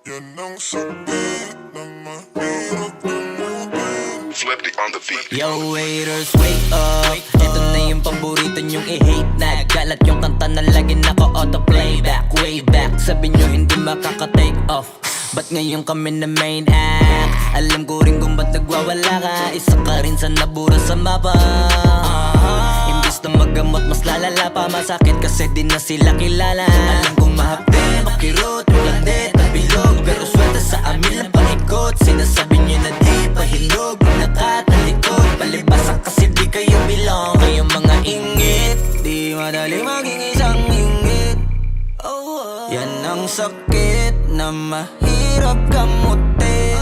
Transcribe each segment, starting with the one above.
Yan ang sakit na mahirap gamutin. Flippy on the beat. Yo haters, wake up. Ito na yung paborito nyong i-hate. Naggalat yung kanta na lagi naka-auto-playback. Way back, sabi nyo hindi makaka-take off. Ba't ngayon kami na main act? Alam ko rin kung ba't nagwawala ka. Isa ka rin sa nabura sa mapa. Imbis na magamot, mas lalala pa. Masakit kasi di na sila kilala. Alam kong mahapde, makirot, walang det at bilog. Pero swerte sa amin lang paikot. Sinasabi nyo na di pahinog. Nakatalikod, palibasan kasi di kayo belong. Kayong mga ingit, di madali maging isang ingit. Yan ang sakit na mahirap gamutin.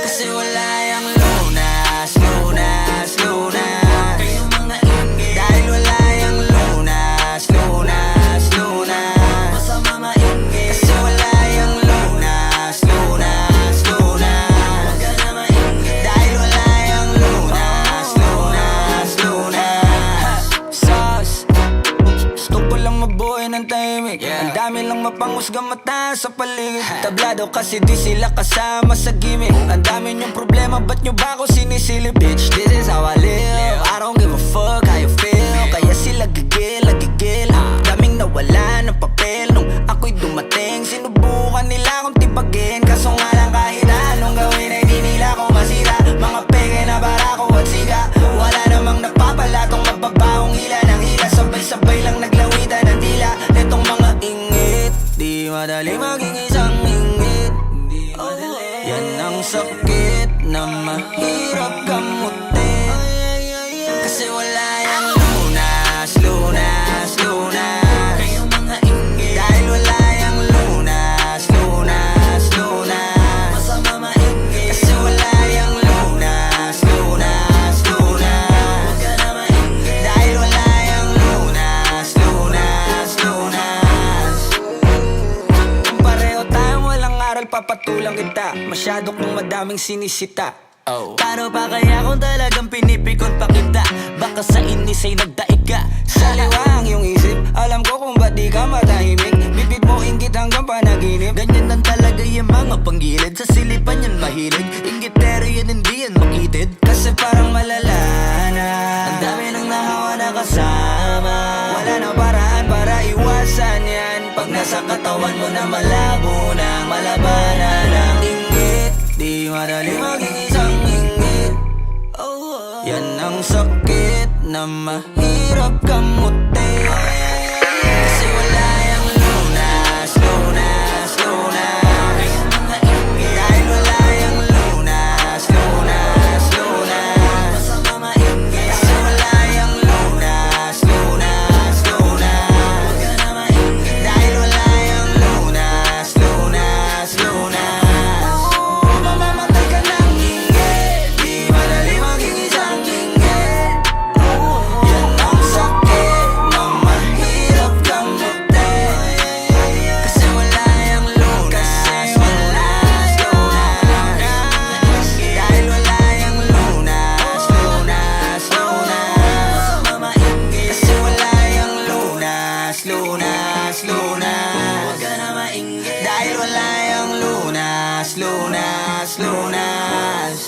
Kasi wala yung lunas, lunas, lunas. Kayong mga ingit, dahil wala yung lunas, lunas, lunas. Masama maingit, kasi wala yung lunas, lunas, lunas. Huwag ka na maingit, dahil wala yung lunas, lunas, lunas. Sus, gusto ko lang mabuhay ng tahimik. Ang dami lang mapanghusgang mata sa paligid. Tablado kasi di sila kasama sa gimmick. Ang dami niyong problema, ba't nyo ba ako sinisilip? Bitch, this is how I live. I don't give a fuck how you feel. Kaya sila gigil, gigil. Daming nawala ng papel nung ako'y dumating. Sinubukan nila akong tipagin, kaso nga lang kahit anong gawin ay di nila ako masira. Mga peke na barako at siga. Wala namang napapalatong mababahong hila ng hila. Sabay-sabay lang naglawitan ng dila. Netong mga ingit, di madali maging isang ingit. Yan ang sakit na mahirap gamutin. Kasi wala yung lunas, lunas, lunas. Kayong mga ingit, dahil wala yung lunas, lunas, lunas. Masama maingit, kasi wala yung lunas, lunas, lunas. Huwag ka na maingit, dahil wala yung lunas, lunas, lunas. Kung pareho tayong walang aral, papatulang kita. Masyado kong madaming sinisita. Paano pa kaya kung talagang pinipikon pa kita? Baka sa inis ay nagdaig ka. Saliwang yung isip, alam ko kung ba't di ka matahimik. Bibig mo inggit hanggang panaginip. Ganyan lang talaga yung mga panggilid. Sa silipan yan mahilig. Inggitero yan, hindi yan makitid. Kasi parang malala na ang dami nang nahawa na kasama. Wala na paraan para iwasan yan. Pag nasa katawan mo na malabo na malabanan ng inggit, di madali maging isang inggit. Yan ang sakit na mahirap gamutin. Kasi wala yung lunas, lunas, lunas. Kayong mga inggit, dahil wala yung lunas, lunas, lunas. Masama maingit, kasi wala yung lunas, lunas, lunas. Huwag ka na maingit, dahil wala yung lunas, lunas, lunas. Mamamatay ka ng inggit, di madali maging isang inggit. Yan ang sakit na mahirap gamutin. Kasi wala yung lunas, lunas, lunas. Dahil wala yung lunas, lunas, lunas. Masama maingit, kasi wala yung lunas, lunas, lunas. Huwag ka na maingit, dahil wala yung lunas, lunas, lunas.